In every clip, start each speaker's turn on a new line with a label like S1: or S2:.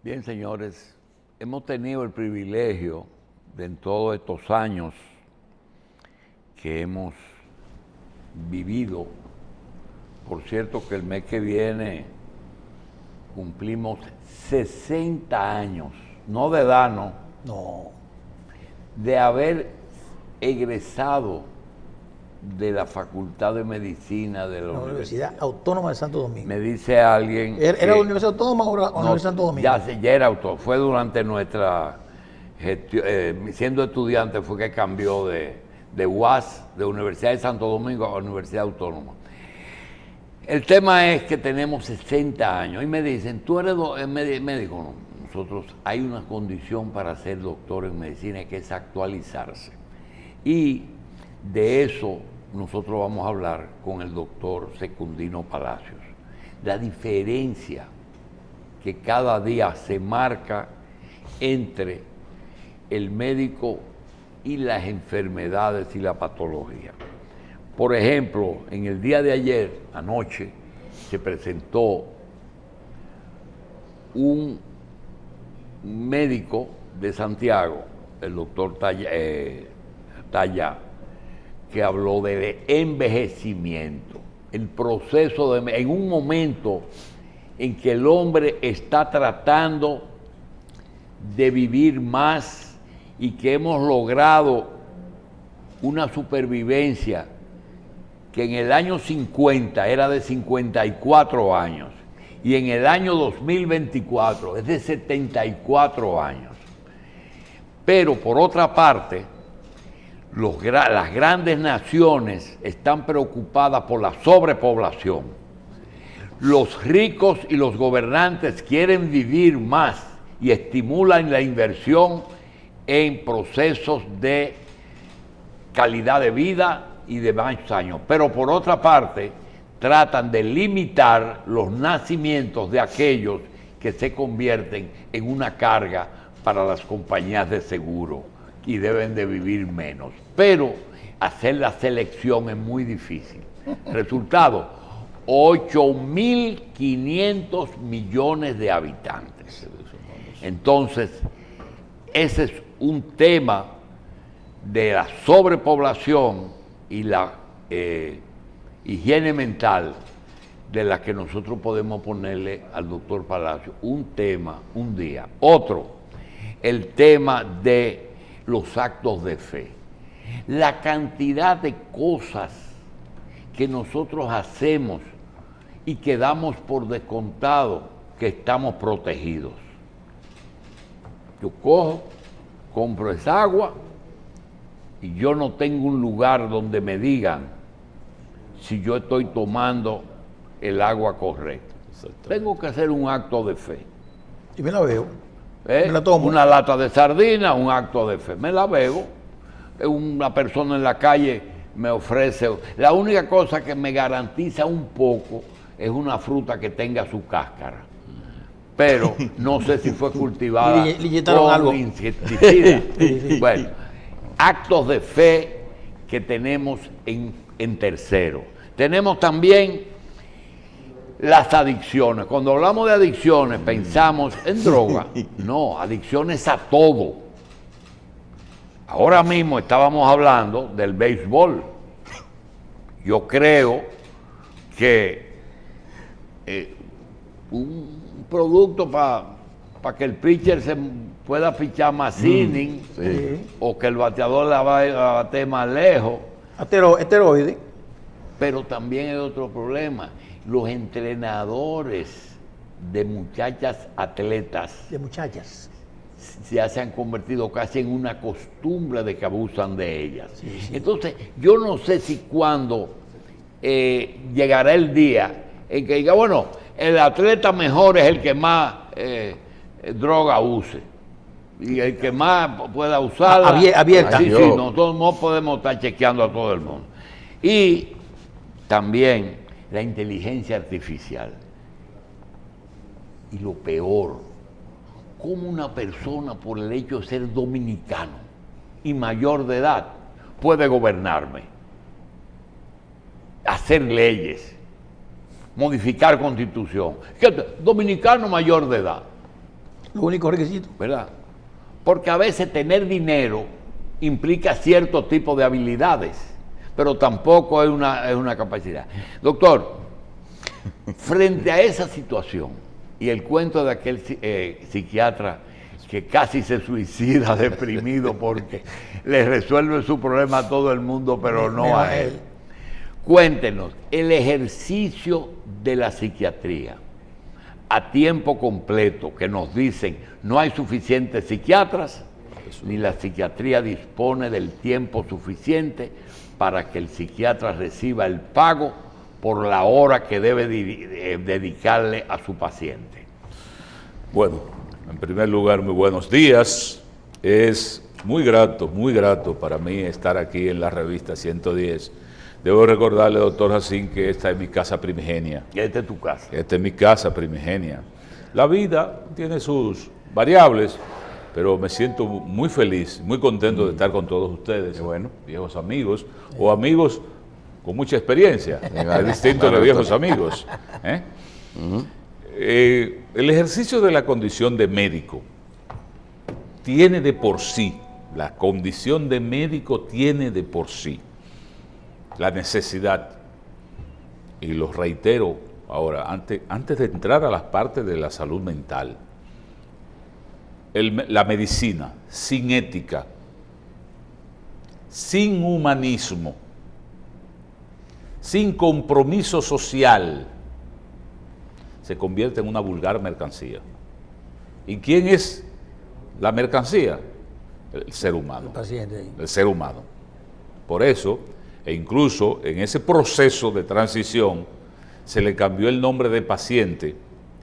S1: Bien, señores, hemos tenido el privilegio de en todos estos años que hemos vivido, por cierto que el mes que viene cumplimos 60 años, no de edad,
S2: No.
S1: de haber egresado de la Facultad de Medicina de la
S2: Universidad Autónoma de Santo Domingo.
S1: Me dice alguien...
S2: ¿Era Universidad Autónoma o Universidad de Santo Domingo?
S1: Ya era autónoma, fue durante nuestra gestión, siendo estudiante fue que cambió de UAS, de Universidad de Santo Domingo a Universidad Autónoma. El tema es que tenemos 60 años y me dicen, tú eres médico. No, nosotros hay una condición para ser doctor en medicina que es actualizarse. Y de eso nosotros vamos a hablar con el doctor Secundino Palacios. La diferencia que cada día se marca entre el médico y las enfermedades y la patología. Por ejemplo, en el día de ayer, anoche, se presentó un médico de Santiago, el doctor Talla, que habló del envejecimiento, el proceso en un momento en que el hombre está tratando de vivir más y que hemos logrado una supervivencia que en el año 50 era de 54 años y en el año 2024 es de 74 años. Pero por otra parte, las grandes naciones están preocupadas por la sobrepoblación. Los ricos y los gobernantes quieren vivir más y estimulan la inversión en procesos de calidad de vida y de más años. Pero por otra parte, tratan de limitar los nacimientos de aquellos que se convierten en una carga para las compañías de seguro y deben de vivir menos. Pero hacer la selección es muy difícil. Resultado, 8.500 millones de habitantes. Entonces, ese es un tema de la sobrepoblación y la higiene mental de la que nosotros podemos ponerle al doctor Palacio un tema, un día. Otro, el tema de los actos de fe. La cantidad de cosas que nosotros hacemos y que damos por descontado que estamos protegidos. Yo cojo, compro esa agua y yo no tengo un lugar donde me digan si yo estoy tomando el agua correcta. Tengo que hacer un acto de fe.
S2: Y me la veo. Me la tomo.
S1: Una lata de sardina, un acto de fe. Me la bebo. Una persona en la calle me ofrece. La única cosa que me garantiza un poco es una fruta que tenga su cáscara. Pero no sé si fue cultivada con insecticida. Bueno, actos de fe que tenemos en tercero. Tenemos también las adicciones. Cuando hablamos de adicciones, pensamos en droga. No, adicciones a todo. Ahora mismo estábamos hablando del béisbol. Yo creo que un producto para que el pitcher se pueda pichar más innings, o que el bateador la bate más lejos.
S2: Esteroide.
S1: Pero también hay otro problema. Los entrenadores de muchachas atletas
S2: De muchachas.
S1: ya se han convertido casi en una costumbre de que abusan de ellas.
S2: Sí.
S1: Entonces, yo no sé si cuando llegará el día en que diga, bueno, el atleta mejor es el que más droga use y el que más pueda usarla.
S2: Abierta.
S1: Sí, nosotros no podemos estar chequeando a todo el mundo. Y también la inteligencia artificial. Y lo peor, cómo una persona por el hecho de ser dominicano y mayor de edad puede gobernarme, hacer leyes, modificar constitución. Dominicano mayor de edad.
S2: Lo único requisito.
S1: ¿Verdad? Porque a veces tener dinero implica cierto tipo de habilidades, pero tampoco es una capacidad. Doctor, frente a esa situación y el cuento de aquel psiquiatra que casi se suicida deprimido porque le resuelve su problema a todo el mundo, pero no a él. Cuéntenos, el ejercicio de la psiquiatría a tiempo completo, que nos dicen no hay suficientes psiquiatras, ni la psiquiatría dispone del tiempo suficiente para que el psiquiatra reciba el pago por la hora que debe dedicarle a su paciente.
S3: Bueno, en primer lugar, muy buenos días. Es muy grato para mí estar aquí en la revista 110. Debo recordarle, doctor Jacín, que esta es mi casa primigenia.
S1: Esta es tu casa.
S3: Esta es mi casa primigenia. La vida tiene sus variables, pero me siento muy feliz, muy contento de estar con todos ustedes. Bueno, viejos amigos o amigos con mucha experiencia. Es distinto de viejos amigos. El ejercicio de la condición de médico tiene de por sí, la condición de médico tiene de por sí la necesidad, y lo reitero ahora, antes de entrar a las partes de la salud mental, la medicina sin ética, sin humanismo, sin compromiso social, se convierte en una vulgar mercancía. ¿Y quién es la mercancía? El ser humano.
S2: El paciente.
S3: El ser humano. Por eso, e incluso en ese proceso de transición, se le cambió el nombre de paciente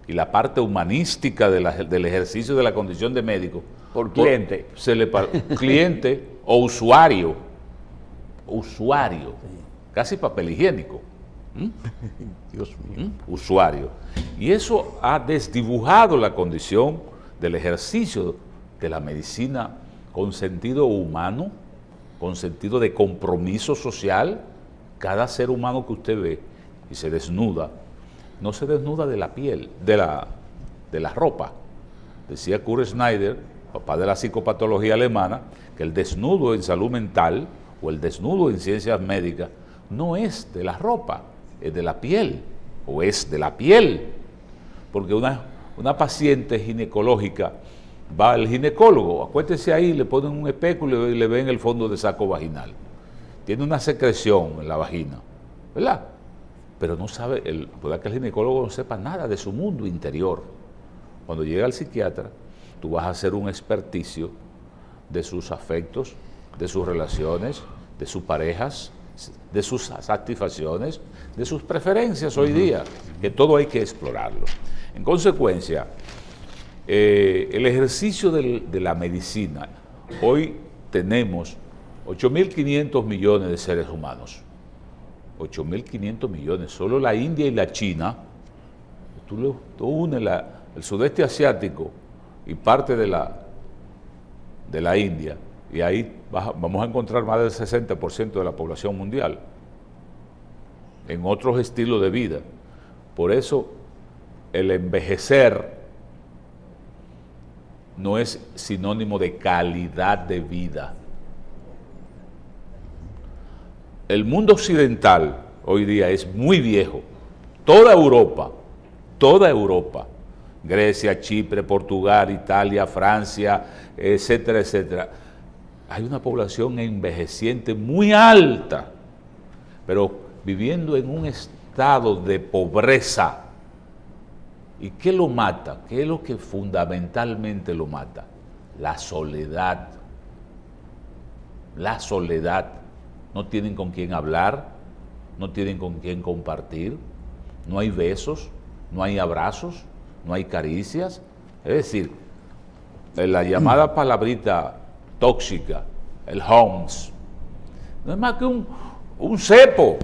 S3: y la parte humanística del ejercicio de la condición de médico.
S1: Por cliente.
S3: Cliente o usuario. Usuario. Casi papel higiénico.
S2: Dios mío.
S3: Usuario. Y eso ha desdibujado la condición del ejercicio de la medicina con sentido humano, con sentido de compromiso social. Cada ser humano que usted ve y se desnuda, no se desnuda de la piel, de la ropa. Decía Kurt Schneider, papá de la psicopatología alemana, que el desnudo en salud mental o el desnudo en ciencias médicas no es de la ropa, es de la piel, o es de la piel. Porque una paciente ginecológica va al ginecólogo, acuéstese ahí, le ponen un espéculo y le ven el fondo del saco vaginal. Tiene una secreción en la vagina, ¿verdad? Pero no sabe, puede que el ginecólogo no sepa nada de su mundo interior. Cuando llega al psiquiatra, tú vas a hacer un experticio de sus afectos, de sus relaciones, de sus parejas, de sus satisfacciones, de sus preferencias hoy día, que todo hay que explorarlo. En consecuencia, el ejercicio de la medicina, hoy tenemos 8.500 millones de seres humanos. 8.500 millones, solo la India y la China, tú unes el sudeste asiático y parte de la India, y ahí vamos a encontrar más del 60% de la población mundial en otros estilos de vida. Por eso el envejecer no es sinónimo de calidad de vida. El mundo occidental hoy día es muy viejo. Toda Europa, Grecia, Chipre, Portugal, Italia, Francia, etcétera, etcétera, hay una población envejeciente muy alta, pero viviendo en un estado de pobreza. ¿Y qué lo mata? ¿Qué es lo que fundamentalmente lo mata? La soledad. La soledad. No tienen con quién hablar, no tienen con quién compartir, no hay besos, no hay abrazos, no hay caricias. Es decir, la llamada palabrita tóxica, el homes, no es más que un cepo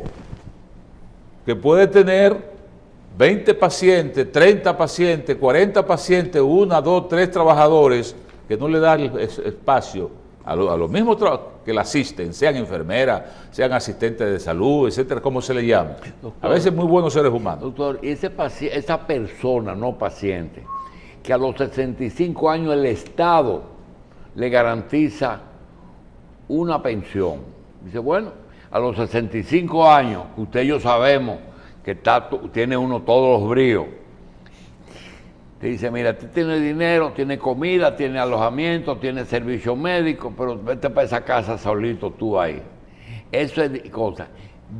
S3: que puede tener 20 pacientes, 30 pacientes, 40 pacientes, 1, 2, 3 trabajadores, que no le dan el espacio a los mismos que la asisten, sean enfermeras, sean asistentes de salud, etcétera, como se le llama. Doctor, a veces muy buenos seres humanos.
S1: Doctor, esa persona, no paciente, que a los 65 años el Estado le garantiza una pensión. Dice, bueno, a los 65 años, usted y yo sabemos que tiene uno todos los bríos. Te dice, mira, tú tienes dinero, tienes comida, tienes alojamiento, tienes servicio médico, pero vete para esa casa solito tú ahí. Eso es cosa.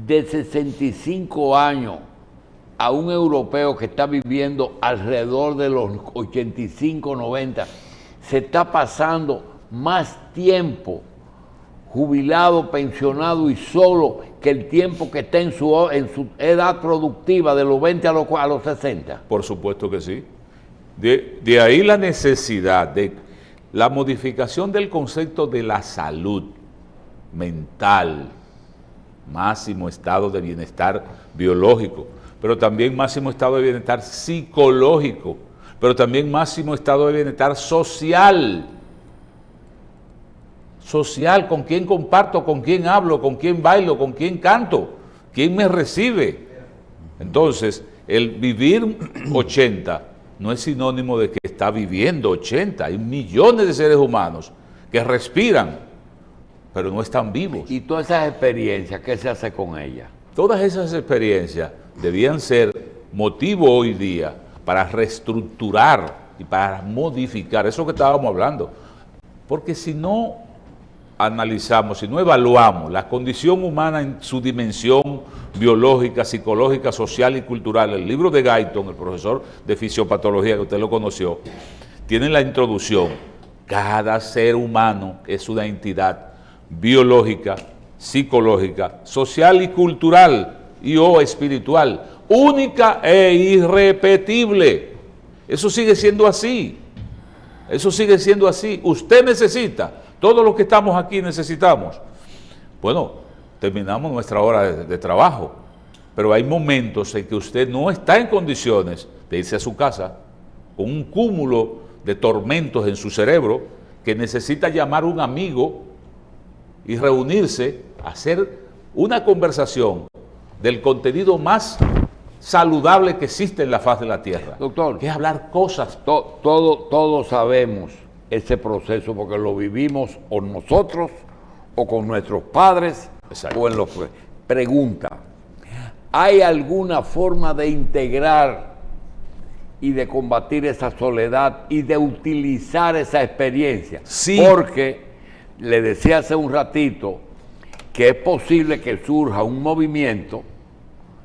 S1: De 65 años a un europeo que está viviendo alrededor de los 85, 90, se está pasando más tiempo jubilado, pensionado y solo que el tiempo que está en su edad productiva de los 20 a los 60.
S3: Por supuesto que sí. De ahí la necesidad de la modificación del concepto de la salud mental, máximo estado de bienestar biológico, pero también máximo estado de bienestar psicológico, pero también máximo estado de bienestar social. Social, con quién comparto, con quién hablo, con quién bailo, con quién canto, quién me recibe. Entonces, el vivir 80 no es sinónimo de que está viviendo 80. Hay millones de seres humanos que respiran, pero no están vivos.
S1: Y todas esas experiencias, ¿qué se hace con ellas?
S3: Todas esas experiencias debían ser motivo hoy día para reestructurar y para modificar eso que estábamos hablando. Porque si no analizamos, si no evaluamos la condición humana en su dimensión biológica, psicológica, social y cultural, el libro de Guyton, el profesor de fisiopatología que usted lo conoció, tiene la introducción: cada ser humano es una entidad biológica, psicológica, social y cultural y o espiritual, única e irrepetible. Eso sigue siendo así. Eso sigue siendo así. Usted necesita, todos los que estamos aquí necesitamos. Bueno, terminamos nuestra hora de trabajo, pero hay momentos en que usted no está en condiciones de irse a su casa con un cúmulo de tormentos en su cerebro, que necesita llamar a un amigo y reunirse, hacer una conversación del contenido más saludable que existe en la faz de la tierra.
S1: Doctor,
S3: que es hablar cosas.
S1: Todos sabemos ese proceso porque lo vivimos o nosotros o con nuestros padres.
S3: Exacto.
S1: O en los... Pregunta, ¿hay alguna forma de integrar y de combatir esa soledad y de utilizar esa experiencia?
S3: Sí.
S1: Porque le decía hace un ratito que es posible que surja un movimiento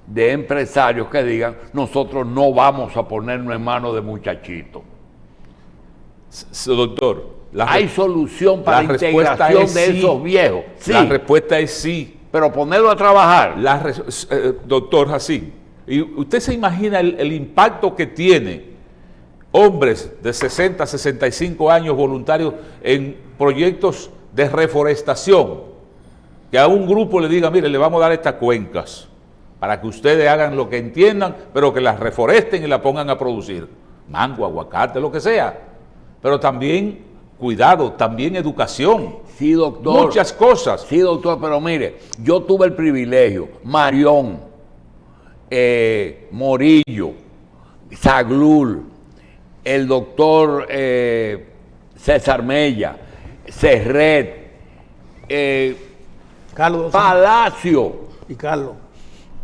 S1: de empresarios que digan, nosotros no vamos a ponernos en manos de muchachitos.
S3: Doctor,
S1: ¿hay solución para la integración de esos viejos? Sí.
S3: La respuesta es sí.
S1: Pero ponerlo a trabajar.
S3: Doctor Jacín, y usted se imagina el impacto que tiene hombres de 60, 65 años voluntarios en proyectos de reforestación, que a un grupo le diga, mire, le vamos a dar estas cuencas para que ustedes hagan lo que entiendan, pero que las reforesten y la pongan a producir. Mango, aguacate, lo que sea. Pero también cuidado, también educación.
S1: Sí, doctor.
S3: Muchas cosas.
S1: Sí, doctor, pero mire, yo tuve el privilegio, Marión, Morillo, Zaglul, el doctor César Mella, Serret,
S2: Carlos
S1: Palacio
S2: y Carlos.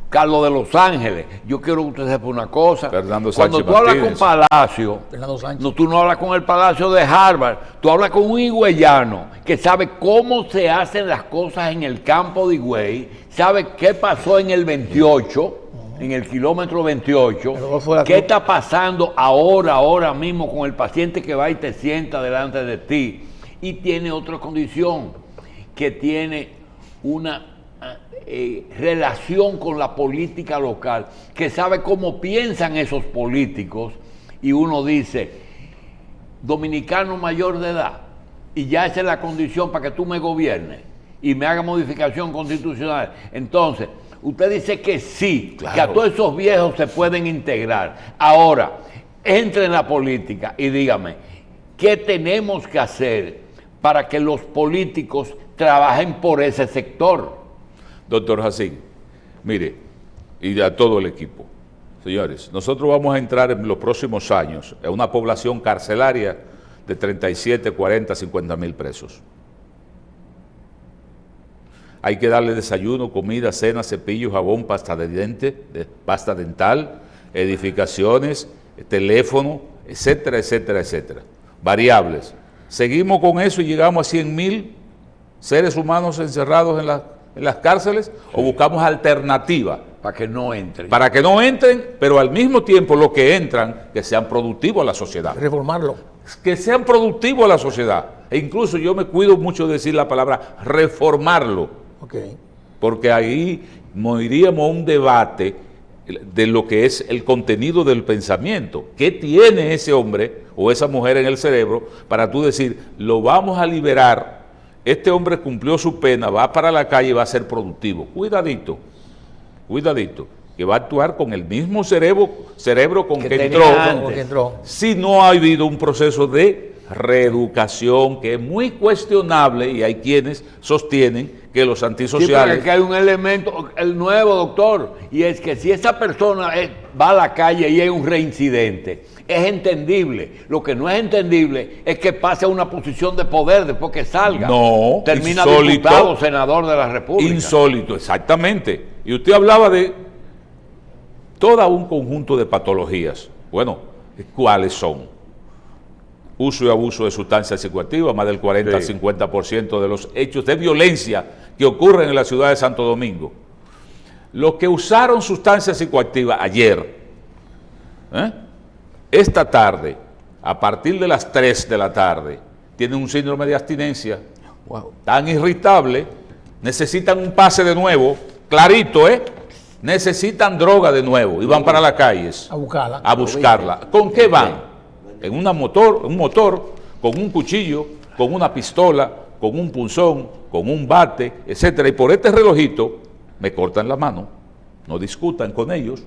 S1: Carlos de Los Ángeles. Yo quiero que usted sepa una cosa.
S3: Fernando
S1: Cuando
S3: Sánchez
S1: tú hablas con
S3: Martínez.
S1: Palacio,
S2: Fernando Sánchez.
S1: no, tú no hablas con el Palacio de Harvard, tú hablas con un higüeyano que sabe cómo se hacen las cosas en el campo de Higüey, sabe qué pasó en el 28, en el kilómetro 28, qué está pasando ahora mismo con el paciente que va y te sienta delante de ti, y tiene otra condición, que tiene una relación con la política local, que sabe cómo piensan esos políticos, y uno dice, dominicano mayor de edad, y ya esa es la condición para que tú me gobiernes y me haga modificación constitucional. Entonces, usted dice que sí,
S3: claro,
S1: que a todos esos viejos se pueden integrar. Ahora, entre en la política y dígame, ¿qué tenemos que hacer para que los políticos trabajen por ese sector?
S3: Doctor Jacín, mire, y a todo el equipo, Señores, nosotros vamos a entrar en los próximos años a una población carcelaria de 37, 40, 50 mil presos. Hay que darle desayuno, comida, cena, cepillo, jabón, pasta de diente, pasta dental, edificaciones, teléfono, etcétera, etcétera, etcétera. Variables. Seguimos con eso y llegamos a 100.000 seres humanos encerrados en las cárceles, o buscamos alternativas.
S1: Para que no entren.
S3: Para que no entren, pero al mismo tiempo los que entran, que sean productivos a la sociedad.
S2: Reformarlo.
S3: Que sean productivos a la sociedad. E incluso yo me cuido mucho de decir la palabra reformarlo.
S2: Ok.
S3: Porque ahí iríamos a un debate de lo que es el contenido del pensamiento. ¿Qué tiene ese hombre o esa mujer en el cerebro para tú decir, lo vamos a liberar, este hombre cumplió su pena, va para la calle y va a ser productivo? Cuidadito, que va a actuar con el mismo cerebro con que entró, si no ha habido un proceso de reeducación que es muy cuestionable, y hay quienes sostienen que los antisociales...
S1: Sí, que hay un elemento, el nuevo, doctor, y es que si esa persona va a la calle y hay un reincidente, es entendible. Lo que no es entendible es que pase a una posición de poder después que salga.
S3: No,
S1: termina
S3: insólito,
S1: diputado, senador de la República.
S3: Insólito, exactamente. Y usted hablaba de todo un conjunto de patologías. Bueno, ¿cuáles son? Uso y abuso de sustancias psicoactivas, más del 40 al 50% de los hechos de violencia que ocurren en la ciudad de Santo Domingo. Los que usaron sustancias psicoactivas ayer, esta tarde, a partir de las 3 de la tarde, tienen un síndrome de abstinencia tan irritable, necesitan un pase de nuevo, clarito, necesitan droga de nuevo y van para las calles a buscarla. ¿Con qué van? En un motor, con un cuchillo, con una pistola, con un punzón, con un bate, etcétera. Y por este relojito me cortan la mano. No discutan con ellos,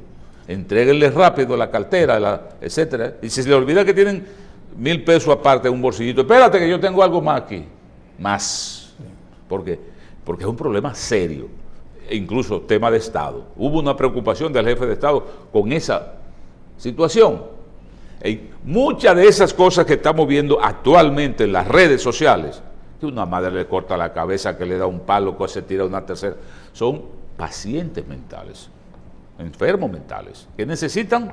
S3: entréguenles rápido la cartera, etcétera. Y si se les olvida que tienen 1,000 pesos aparte en un bolsillito, espérate que yo tengo algo más aquí. Más. ¿Por qué? Porque es un problema serio. E incluso tema de Estado. Hubo una preocupación del jefe de Estado con esa situación. Muchas de esas cosas que estamos viendo actualmente en las redes sociales, que una madre le corta la cabeza, que le da un palo, que se tira una tercera, son pacientes mentales, enfermos mentales, que necesitan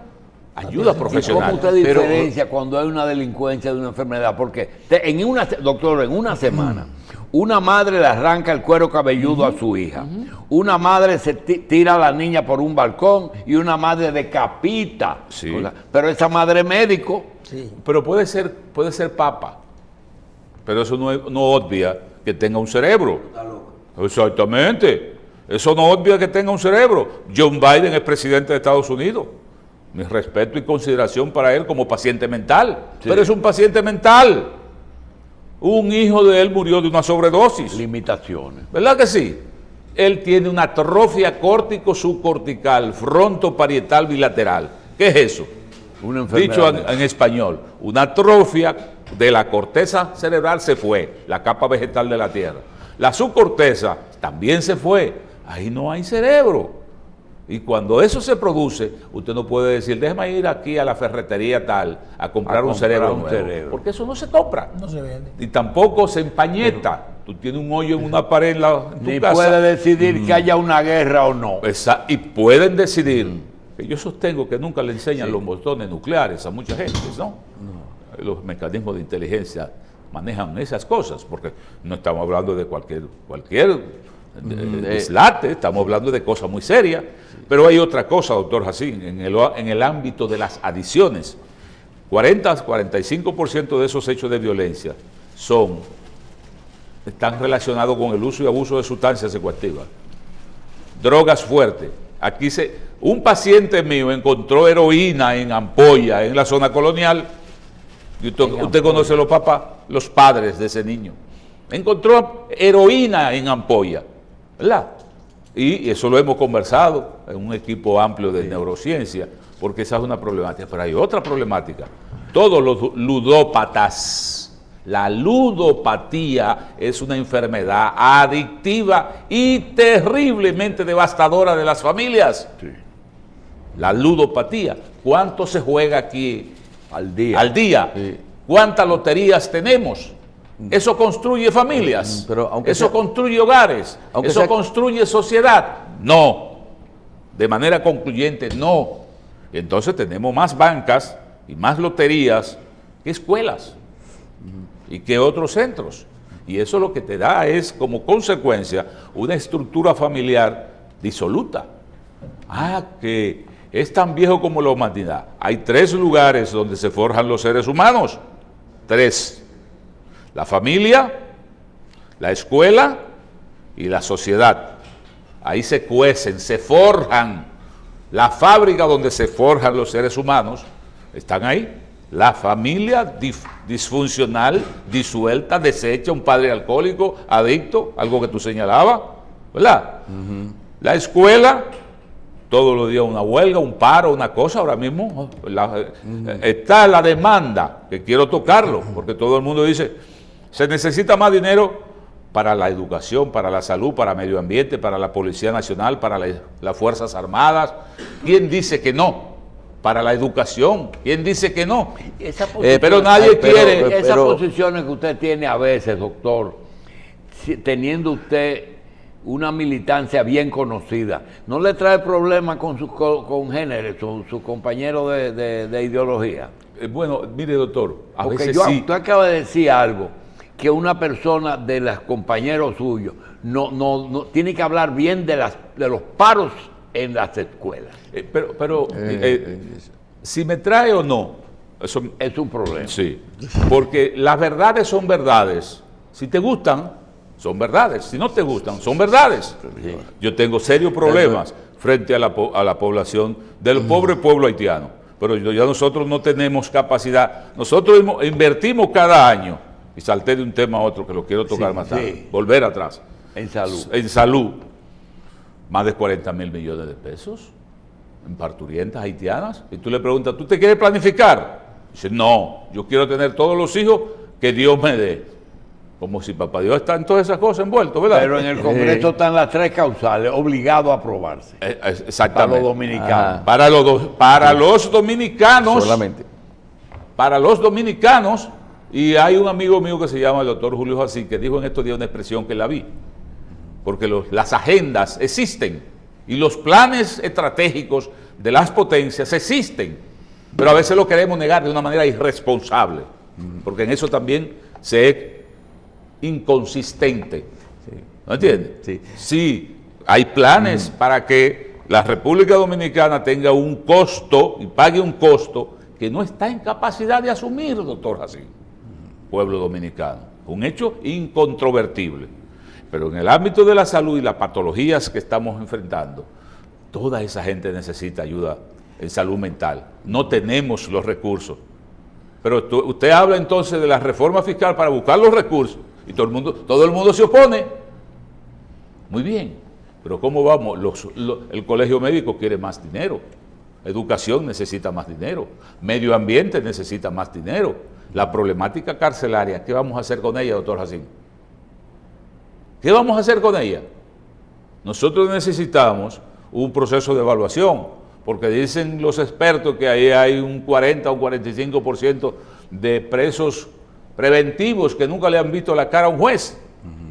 S3: ayuda profesional.
S1: ¿Cómo usted diferencia cuando hay una delincuencia de una enfermedad? Porque, doctor, en una semana, una madre le arranca el cuero cabelludo a su hija, una madre se tira a la niña por un balcón y una madre decapita.
S3: Sí.
S1: Pero esa madre es médico.
S2: Sí.
S3: Pero puede ser papa, pero eso no obvia que tenga un cerebro. Exactamente. Eso no obvia que tenga un cerebro. John Biden es presidente de Estados Unidos. Mi respeto y consideración para él como paciente mental. Sí. Pero es un paciente mental. Un hijo de él murió de una sobredosis.
S1: Limitaciones.
S3: ¿Verdad que sí? Él tiene una atrofia córtico-subcortical, frontoparietal bilateral. ¿Qué es eso?
S1: Una enfermedad.
S3: Dicho en español, una atrofia de la corteza cerebral se fue, la capa vegetal de la tierra. La subcorteza también se fue. Ahí no hay cerebro. Y cuando eso se produce, usted no puede decir, déjame ir aquí a la ferretería tal a comprar un cerebro nuevo. Porque eso no se compra.
S2: No se vende.
S3: Y tampoco se empañeta. Tú tienes un hoyo en una pared en tu
S1: ni
S3: casa.
S1: Ni puede decidir que haya una guerra o no.
S3: Y pueden decidir. Que yo sostengo que nunca le enseñan los botones nucleares a mucha gente, ¿no? Los mecanismos de inteligencia manejan esas cosas, porque no estamos hablando de cualquier dislate, estamos hablando de cosas muy serias. Pero hay otra cosa, doctor Jacín, en el ámbito de las adicciones. 40-45% de esos hechos de violencia están relacionados con el uso y abuso de sustancias psicoactivas. Drogas fuertes. Aquí un paciente mío encontró heroína en ampolla en la zona colonial. Y usted conoce los padres de ese niño. Encontró heroína en ampolla, ¿verdad? Y eso lo hemos conversado en un equipo amplio de neurociencia, porque esa es una problemática. Pero hay otra problemática. Todos los ludópatas, la ludopatía es una enfermedad adictiva y terriblemente devastadora de las familias. Sí. la ludopatía. ¿Cuánto se juega aquí
S1: Al día.
S3: al día?
S2: Sí.
S3: ¿Cuántas loterías tenemos? Eso construye familias,
S2: Pero aunque
S3: eso
S2: sea-
S3: construye hogares,
S2: aunque
S3: eso
S2: sea-
S3: construye sociedad. No, de manera concluyente, no. Entonces tenemos más bancas y más loterías que escuelas y que otros centros. Y eso lo que te da es, como consecuencia, una estructura familiar disoluta. Que es tan viejo como la humanidad. Hay 3 lugares donde se forjan los seres humanos. 3. La familia, la escuela y la sociedad. Ahí se cuecen, se forjan. La fábrica donde se forjan los seres humanos están ahí. La familia disfuncional, disuelta, deshecha, un padre alcohólico, adicto, algo que tú señalabas, ¿verdad? La escuela, todos los días una huelga, un paro, una cosa. Ahora mismo está la demanda, que quiero tocarlo, porque todo el mundo dice, se necesita más dinero para la educación, para la salud, para medio ambiente, para la Policía Nacional, para las Fuerzas Armadas. ¿Quién dice que no? Para la educación, ¿quién dice que no? Pero nadie quiere.
S1: Esas posiciones que usted tiene a veces, doctor, teniendo usted una militancia bien conocida, ¿no le trae problemas con sus congéneres, sus compañeros de ideología?
S3: Bueno, mire, doctor, a
S1: Porque
S3: veces sí.
S1: usted acaba de decir algo, que una persona de los compañeros suyos no tiene que hablar bien de los paros en las escuelas.
S3: Pero si me trae o no, eso
S1: Es un problema.
S3: sí. Porque las verdades son verdades. Si te gustan, son verdades. Si no te gustan, son verdades. Yo tengo serios problemas frente a la población del pobre pueblo haitiano. Pero ya nosotros no tenemos capacidad. Nosotros invertimos cada año, y salté de un tema a otro que lo quiero tocar más tarde, volver atrás.
S1: En salud.
S3: En salud, más de 40,000 millones de pesos en parturientas haitianas. Y tú le preguntas, ¿tú te quieres planificar? Dice, no, yo quiero tener todos los hijos que Dios me dé. Como si papá Dios está en todas esas cosas envuelto, ¿verdad?
S1: Pero en el Congreso están las 3 causales, obligado a aprobarse.
S3: Exactamente.
S1: Para los dominicanos.
S3: Para los dominicanos.
S2: Solamente.
S3: Para los dominicanos. Y hay un amigo mío que se llama el doctor Julio Jacín, que dijo en estos días una expresión que la vi. Porque las agendas existen y los planes estratégicos de las potencias existen. Pero a veces lo queremos negar de una manera irresponsable. Porque en eso también se es inconsistente. ¿No entiendes?
S2: Sí.
S3: Sí, hay planes para que la República Dominicana tenga un costo y pague un costo que no está en capacidad de asumir, doctor Jacín, pueblo dominicano. Un hecho incontrovertible. Pero en el ámbito de la salud y las patologías que estamos enfrentando, toda esa gente necesita ayuda en salud mental. No tenemos los recursos. Pero usted habla entonces de la reforma fiscal para buscar los recursos y todo el mundo se opone. Muy bien, pero ¿cómo vamos? El colegio médico quiere más dinero, educación necesita más dinero, medio ambiente necesita más dinero. La problemática carcelaria, ¿qué vamos a hacer con ella, doctor Jacín? ¿Qué vamos a hacer con ella? Nosotros necesitamos un proceso de evaluación, porque dicen los expertos que ahí hay un 40 o un 45% de presos preventivos que nunca le han visto la cara a un juez.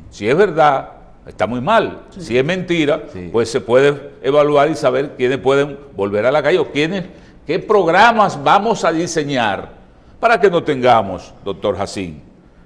S3: Si es verdad, está muy mal. Si es mentira, pues se puede evaluar y saber quiénes pueden volver a la calle o qué programas vamos a diseñar para que no tengamos, doctor Jacín,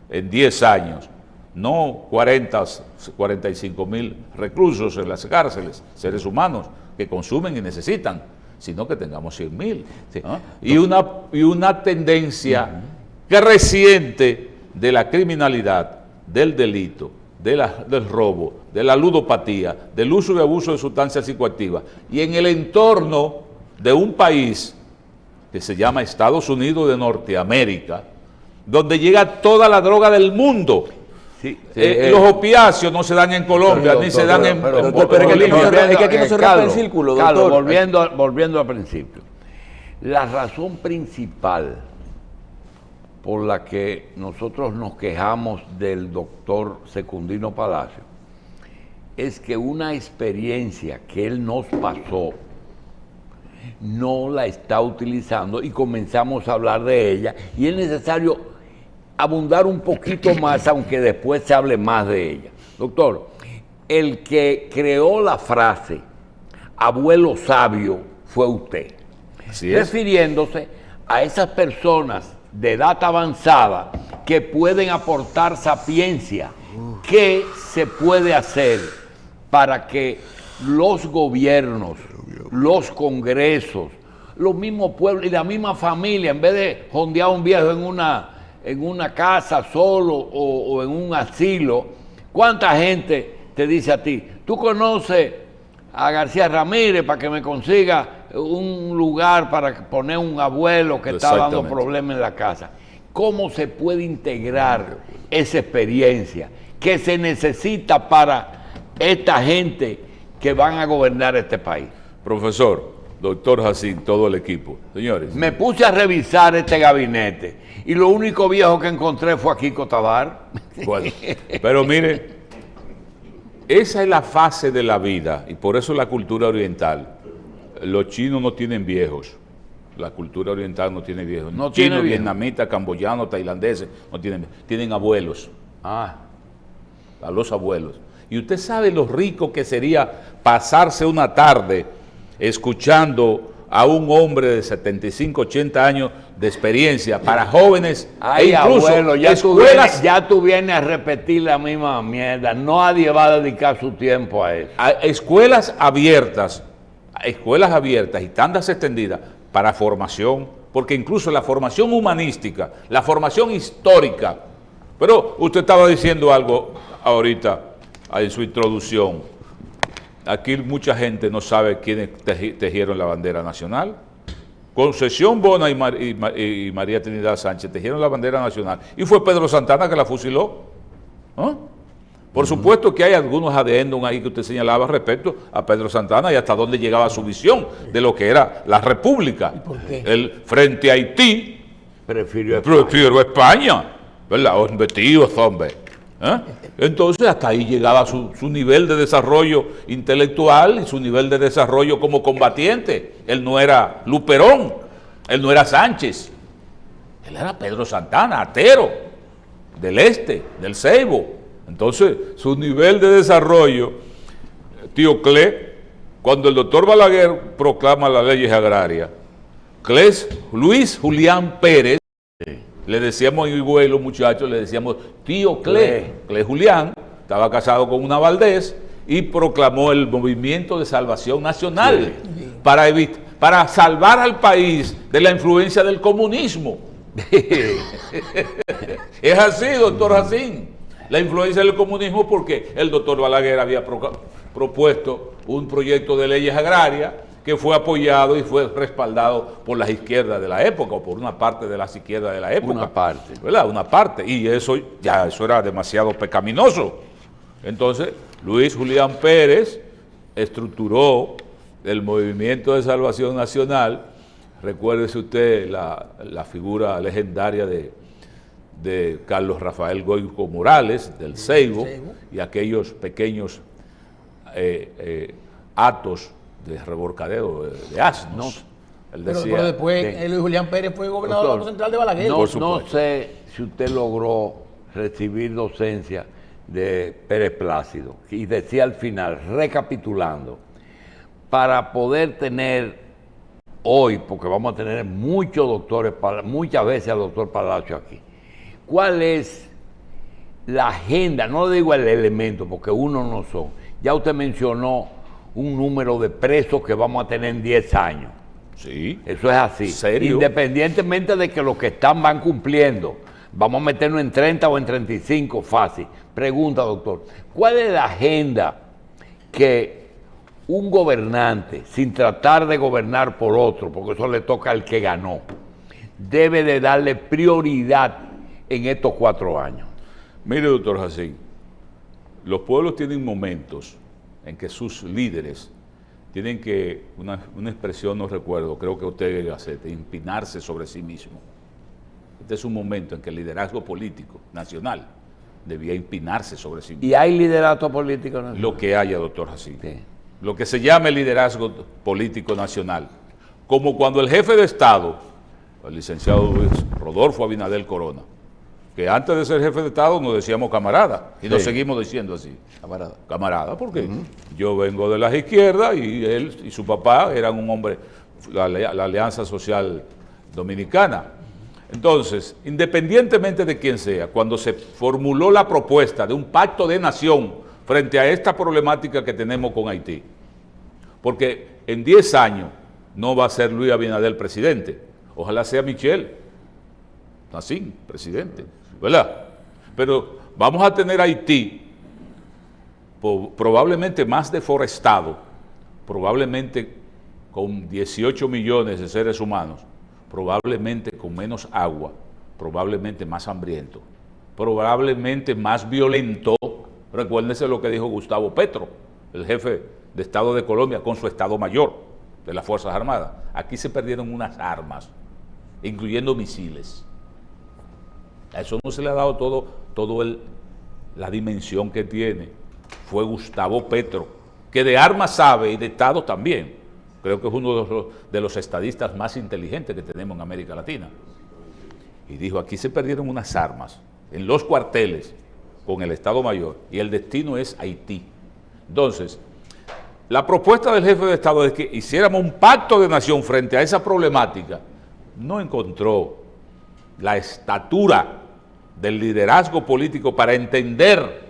S3: en 10 años, no 45,000 reclusos en las cárceles, seres humanos que consumen y necesitan, sino que tengamos 100,000. ¿No? Y una tendencia creciente de la criminalidad, del delito, del robo, de la ludopatía, del uso y abuso de sustancias psicoactivas, y en el entorno de un país que se llama Estados Unidos de Norteamérica, donde llega toda la droga del mundo. Los opiáceos no se dan en Colombia, ni se dan en Bolivia.
S2: Es que aquí no se rompe el círculo, doctor.
S1: Carlos, volviendo al principio. La razón principal por la que nosotros nos quejamos del doctor Secundino Palacio es que una experiencia que él nos pasó no la está utilizando y comenzamos a hablar de ella y es necesario abundar un poquito más, aunque después se hable más de ella. Doctor, el que creó la frase abuelo sabio fue usted, refiriéndose a esas personas de edad avanzada que pueden aportar sapiencia. ¿Qué se puede hacer para que los gobiernos, los congresos, los mismos pueblos y la misma familia, en vez de jondear a un viejo en una casa solo o en un asilo, cuánta gente te dice a ti, tú conoces a García Ramírez para que me consiga un lugar para poner un abuelo que está dando problemas en la casa? ¿Cómo se puede integrar esa experiencia que se necesita para esta gente que van a gobernar este país?
S3: Profesor, doctor Jacín, todo el equipo. Señores.
S1: Me puse a revisar este gabinete y lo único viejo que encontré fue a Kiko Tabar.
S3: Bueno, pero mire, esa es la fase de la vida y por eso la cultura oriental. Los chinos no tienen viejos. La cultura oriental no tiene viejos.
S1: No
S3: chinos,
S1: tiene
S3: vietnamitas, camboyanos, tailandeses, no tienen abuelos. A los abuelos. Y usted sabe lo rico que sería pasarse una tarde escuchando a un hombre de 75, 80 años de experiencia para jóvenes.
S1: Ay,
S3: incluso
S1: abuelo,
S3: escuelas,
S1: ya tú vienes a repetir la misma mierda. Nadie va a dedicar su tiempo a eso.
S3: Escuelas abiertas y tandas extendidas para formación, porque incluso la formación humanística, la formación histórica. Pero usted estaba diciendo algo ahorita en su introducción. Aquí mucha gente no sabe quiénes tejieron la bandera nacional. Concesión Bona y María Trinidad Sánchez tejieron la bandera nacional. Y fue Pedro Santana que la fusiló. Por supuesto que hay algunos adendum ahí que usted señalaba respecto a Pedro Santana y hasta dónde llegaba su visión de lo que era la república.
S2: ¿Y por qué?
S3: El frente a Haití,
S1: Prefiero
S3: España, ¿verdad? Un vestido, hombre. Entonces hasta ahí llegaba su nivel de desarrollo intelectual y su nivel de desarrollo como combatiente. Él no era Luperón, él no era Sánchez, él era Pedro Santana, atero, del este, del Ceibo. Entonces su nivel de desarrollo, tío Cle, cuando el doctor Balaguer proclama las leyes agrarias, Luis Julián Pérez, le decíamos en Higüey, los muchachos, le decíamos tío Cle Julián, estaba casado con una Valdés y proclamó el Movimiento de Salvación Nacional para salvar al país de la influencia del comunismo. Es así, doctor Jacín, la influencia del comunismo, porque el doctor Balaguer había propuesto un proyecto de leyes agrarias que fue apoyado y fue respaldado por las izquierdas de la época, o por una parte de las izquierdas de la época.
S1: Una parte.
S3: ¿Verdad? Una parte. Y eso era demasiado pecaminoso. Entonces, Luis Julián Pérez estructuró el Movimiento de Salvación Nacional. Recuérdese usted la figura legendaria de Carlos Rafael Goico Morales, del Ceibo, y aquellos pequeños actos de reborcadero de asnos. Él decía,
S2: pero después Luis Julián Pérez fue gobernador del Banco Central de Balaguer.
S1: No sé si usted logró recibir docencia de Pérez Plácido, y decía al final, recapitulando, para poder tener hoy, porque vamos a tener muchos doctores, muchas veces al doctor Palacio aquí, ¿cuál es la agenda? No le digo el elemento, porque uno no son. Ya usted mencionó un número de presos que vamos a tener en 10 años.
S3: Sí.
S1: Eso es así.
S3: ¿Serio?
S1: Independientemente de que los que están van cumpliendo. Vamos a meternos en 30 o en 35, fácil. Pregunta, doctor, ¿cuál es la agenda que un gobernante, sin tratar de gobernar por otro, porque eso le toca al que ganó, debe de darle prioridad en estos 4 años?
S3: Mire, doctor Jacín, los pueblos tienen momentos en que sus líderes tienen que, una expresión no recuerdo, creo que usted hace, de empinarse sobre sí mismo. Este es un momento en que el liderazgo político nacional debía empinarse sobre sí mismo.
S1: ¿Y hay liderato político nacional?
S3: Lo que haya, doctor Jacín.
S1: Sí.
S3: Lo que se llama el liderazgo político nacional. como cuando el jefe de Estado, el licenciado Luis Rodolfo Abinader Corona, que antes de ser jefe de Estado nos decíamos camarada, y nos seguimos diciendo así. Camarada, porque yo vengo de las izquierdas y él y su papá eran un hombre, la Alianza Social Dominicana. Entonces, independientemente de quién sea, cuando se formuló la propuesta de un pacto de nación frente a esta problemática que tenemos con Haití, porque en 10 años no va a ser Luis Abinader presidente, ojalá sea Michel Nassim presidente, ¿verdad? Pero vamos a tener Haití probablemente más deforestado, probablemente con 18 millones de seres humanos, probablemente con menos agua, probablemente más hambriento, probablemente más violento. Recuérdense lo que dijo Gustavo Petro, el jefe de Estado de Colombia, con su Estado Mayor de las Fuerzas Armadas. Aquí se perdieron unas armas, incluyendo misiles. A eso no se le ha dado la dimensión que tiene. Fue Gustavo Petro, que de armas sabe y de Estado también. Creo que es uno de los estadistas más inteligentes que tenemos en América Latina. Y dijo, aquí se perdieron unas armas en los cuarteles con el Estado Mayor y el destino es Haití. Entonces, la propuesta del jefe de Estado es que hiciéramos un pacto de nación frente a esa problemática. No encontró la estatura del liderazgo político para entender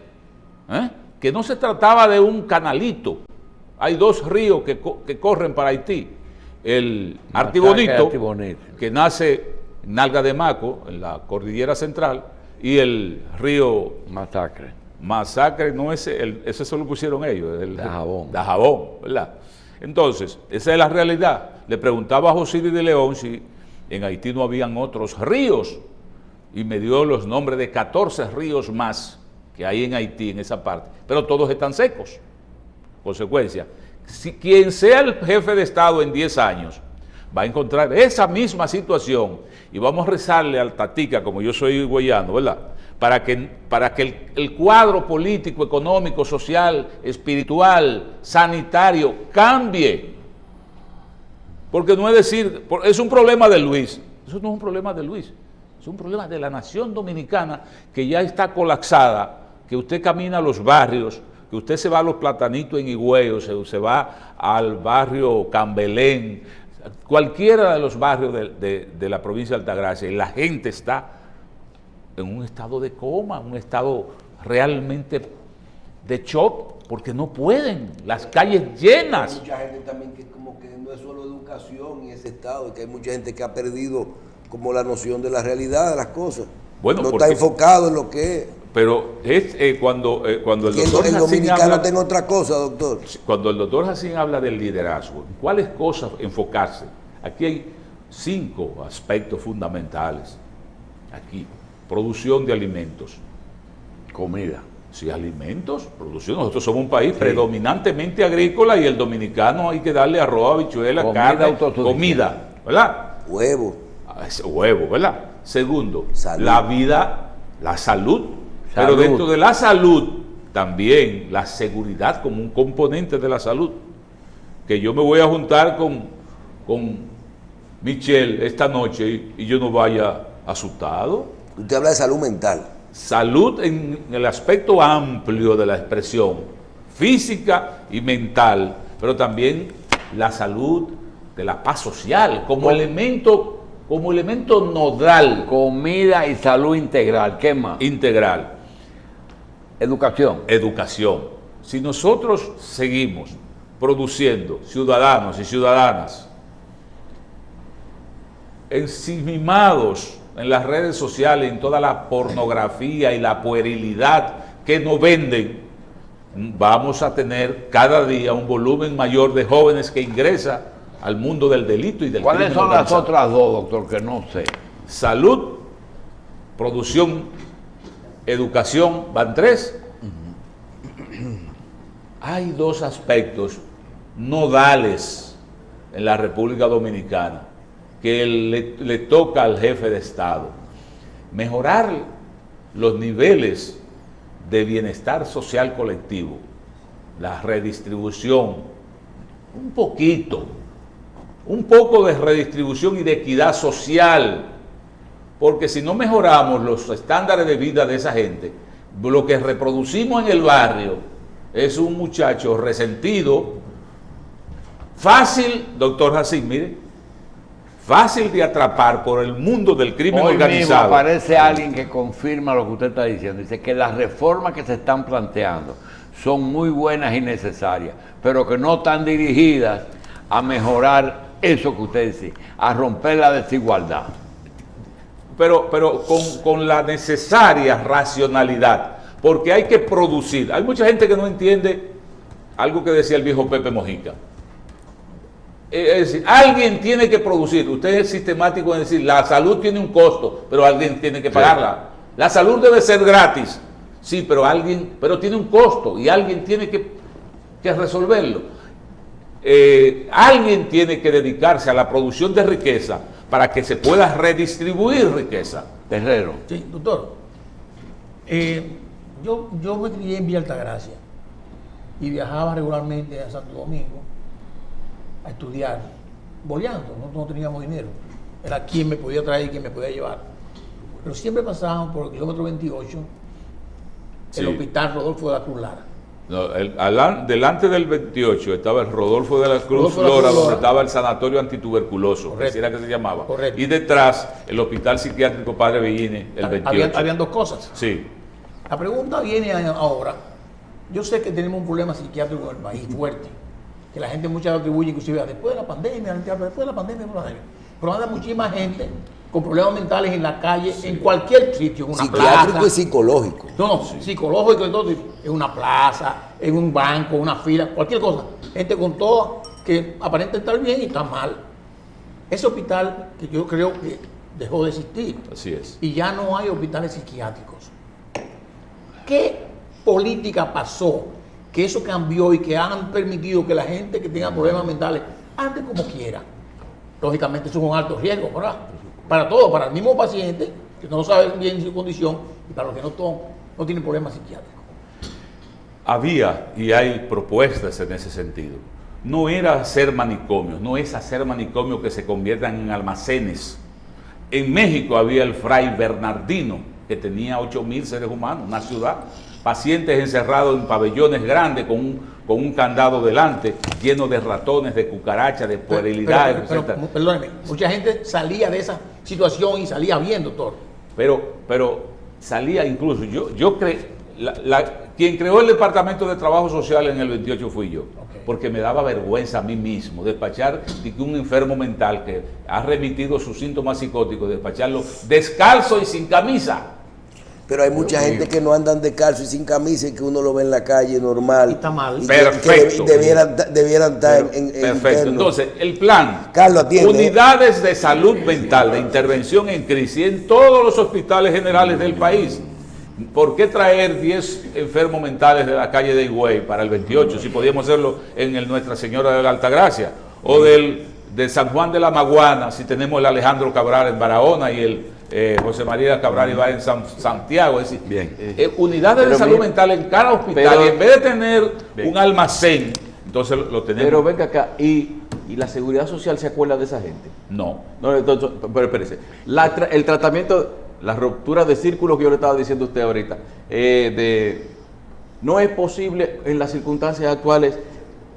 S3: que no se trataba de un canalito. Hay 2 ríos que corren para Haití. El Artibonito, que nace en Nalga de Maco, en la cordillera central, y el río Masacre, no ese se lo pusieron ellos, el Dajabón, ¿verdad? Entonces, esa es la realidad. Le preguntaba a José de León si en Haití no habían otros ríos, y me dio los nombres de 14 ríos más que hay en Haití, en esa parte, pero todos están secos. Consecuencia, si quien sea el jefe de Estado en 10 años va a encontrar esa misma situación, y vamos a rezarle al Tatica, como yo soy guayano, ¿verdad? Para que el cuadro político, económico, social, espiritual, sanitario cambie. Porque no es decir, es un problema de Luis, eso no es un problema de Luis, es un problema de la nación dominicana que ya está colapsada, que usted camina a los barrios, que usted se va a los Platanitos en Higüey, se va al barrio Cambelén, cualquiera de los barrios de la provincia de Altagracia, y la gente está en un estado de coma, un estado realmente de shock, porque no pueden, las calles llenas.
S4: Hay mucha gente también que como que no es solo educación y ese estado, que hay mucha gente que ha perdido como la noción de la realidad de las cosas. Bueno, no está enfocado en lo que es.
S3: Pero es cuando el doctor
S4: el dominicano tiene otra cosa, doctor.
S3: Cuando el doctor Jacín habla del liderazgo, ¿cuáles cosas enfocarse? Aquí hay 5 aspectos fundamentales. Aquí, producción de alimentos.
S1: Comida.
S3: Sí, alimentos, producción. Nosotros somos un país predominantemente agrícola y el dominicano hay que darle arroz, habichuela, carne, comida, ¿verdad?
S4: Huevo.
S3: Huevo, ¿verdad? Segundo,
S4: salud.
S3: La salud. Pero dentro de la salud, también la seguridad como un componente de la salud. Que yo me voy a juntar con Michelle esta noche y yo no vaya asustado.
S4: Usted habla de salud mental.
S3: Salud en el aspecto amplio de la expresión, física y mental, pero también la salud de la paz social, como elemento nodal.
S1: Comida y salud integral, ¿qué más?
S3: Integral. Educación. Si nosotros seguimos produciendo ciudadanos y ciudadanas ensimismados en las redes sociales, en toda la pornografía y la puerilidad que nos venden, vamos a tener cada día un volumen mayor de jóvenes que ingresa al mundo del delito y del crimen
S1: organizado. ¿Cuáles son las otras 2, doctor, que no sé?
S3: Salud, producción, educación, van 3. Hay 2 aspectos nodales en la República Dominicana que le toca al jefe de Estado. Mejorar los niveles de bienestar social colectivo, la redistribución, un poquito un poco de redistribución y de equidad social, porque si no mejoramos los estándares de vida de esa gente, lo que reproducimos en el barrio es un muchacho resentido, fácil, doctor Jacín, mire, fácil de atrapar por el mundo del crimen organizado.
S1: Hoy mismo aparece alguien que confirma lo que usted está diciendo. Dice que las reformas que se están planteando son muy buenas y necesarias, pero que no están dirigidas a mejorar eso que usted dice, a romper la desigualdad.
S3: Pero con la necesaria racionalidad, porque hay que producir. Hay mucha gente que no entiende algo que decía el viejo Pepe Mojica. Es decir, alguien tiene que producir. Usted es sistemático en decir, la salud tiene un costo, pero alguien tiene que pagarla. La salud debe ser gratis, sí, pero tiene un costo y alguien tiene que resolverlo. Alguien tiene que dedicarse a la producción de riqueza para que se pueda redistribuir riqueza.
S1: Terrero.
S2: Sí, doctor. Yo me crié en Villa Altagracia y viajaba regularmente a Santo Domingo a estudiar, boleando, no teníamos dinero. Era quien me podía traer y quien me podía llevar. Pero siempre pasábamos por el kilómetro 28, el hospital Rodolfo de la Cruz Lara.
S3: No, delante del 28 estaba el Rodolfo de la Cruz Lora, donde estaba el sanatorio antituberculoso, que era que se llamaba.
S2: Correcto.
S3: Y detrás el hospital psiquiátrico Padre Bellini, el 28.
S2: Habían dos cosas.
S3: Sí.
S2: La pregunta viene ahora. Yo sé que tenemos un problema psiquiátrico en el país fuerte, que la gente muchas veces atribuye inclusive a después de la pandemia, pero anda muchísima gente con problemas mentales en la calle, en cualquier sitio, en una
S4: psiquiátrico
S2: plaza.
S4: Y psicológico.
S2: No, psicológico y todo, en una plaza, en un banco, una fila, cualquier cosa. Gente con todo que aparenta estar bien y está mal. Ese hospital que yo creo que dejó de existir.
S3: Así es.
S2: Y ya no hay hospitales psiquiátricos. ¿Qué política pasó que eso cambió y que han permitido que la gente que tenga problemas mentales ande como quiera? Lógicamente eso es un alto riesgo, ¿verdad? Para todos, para el mismo paciente que no sabe bien su condición y para los que no tienen problemas psiquiátricos.
S3: Había y hay propuestas en ese sentido. No era hacer manicomios, no es hacer manicomios que se conviertan en almacenes. En México había el Fray Bernardino, que tenía 8,000 seres humanos, una ciudad, pacientes encerrados en pabellones grandes con un candado delante, lleno de ratones, de cucarachas, de puerilidad, etc.
S2: Perdóneme, mucha gente salía de esa situación y salía bien, doctor.
S3: Pero salía incluso, yo creo, quien creó el Departamento de Trabajo Social en el 28 fui yo, porque me daba vergüenza a mí mismo despachar de que un enfermo mental que ha remitido sus síntomas psicóticos, despacharlo descalzo y sin camisa.
S4: Pero hay mucha gente que no andan descalzo y sin camisa y que uno lo ve en la calle normal.
S2: Y está mal.
S3: Perfecto.
S4: Que debieran estar en
S3: perfecto. Entonces, el plan,
S4: Carlos, atiende.
S3: Unidades de salud mental, de intervención en crisis en todos los hospitales generales del país. ¿Por qué traer 10 enfermos mentales de la calle de Higüey para el 28 si podíamos hacerlo en el Nuestra Señora de la Altagracia? O de San Juan de la Maguana, si tenemos el Alejandro Cabral en Barahona y el José María Cabral Ibar en Santiago. Es decir, unidades de salud mental en cada hospital, y en vez de tener un almacén, entonces lo tenemos.
S5: Pero venga acá, ¿y la seguridad social se acuerda de esa gente?
S3: No.
S5: Entonces, pero espérese, el tratamiento, la ruptura de círculos que yo le estaba diciendo a usted ahorita, no es posible en las circunstancias actuales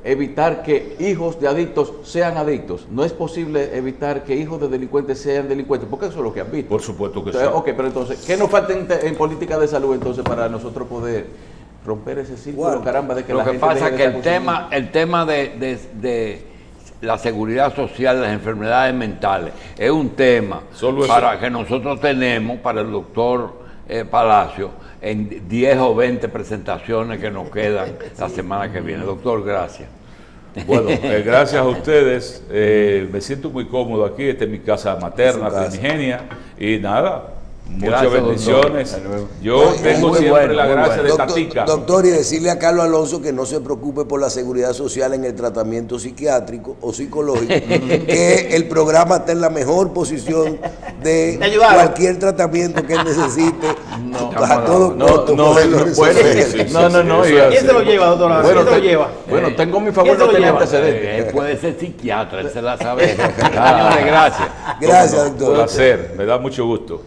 S5: evitar que hijos de adictos sean adictos. No es posible evitar que hijos de delincuentes sean delincuentes, porque eso es lo que han visto.
S3: Por supuesto que
S5: entonces,
S3: sí.
S5: Ok, pero entonces, ¿qué nos falta en política de salud entonces para nosotros poder romper ese círculo, caramba, de que la gente...
S1: Lo que pasa es que el tema de la seguridad social de las enfermedades mentales es un tema para que nosotros tenemos, para el doctor Palacio, en 10 o 20 presentaciones que nos quedan la semana que viene. Doctor, gracias.
S3: Bueno, gracias a ustedes. Me siento muy cómodo aquí. Esta es mi casa materna, primigenia. Y nada, Muchas
S1: Gracias,
S3: bendiciones.
S1: doctor.
S3: Yo tengo
S1: muy
S3: siempre
S1: bueno,
S3: la
S1: muy
S3: gracia
S1: bueno.
S3: de Tatica.
S4: Doctor, y decirle a Carlos Alonso que no se preocupe por la seguridad social en el tratamiento psiquiátrico o psicológico, que el programa está en la mejor posición de cualquier tratamiento que él necesite, a todo costo.
S2: ¿Quién se lo lleva, doctor? ¿Quién se lo lleva?
S5: Bueno, tengo mi favor no tener antecedentes.
S1: Él puede ser psiquiatra, él se la sabe. Señores, gracias.
S4: Gracias, doctor.
S3: Un placer, me da mucho gusto.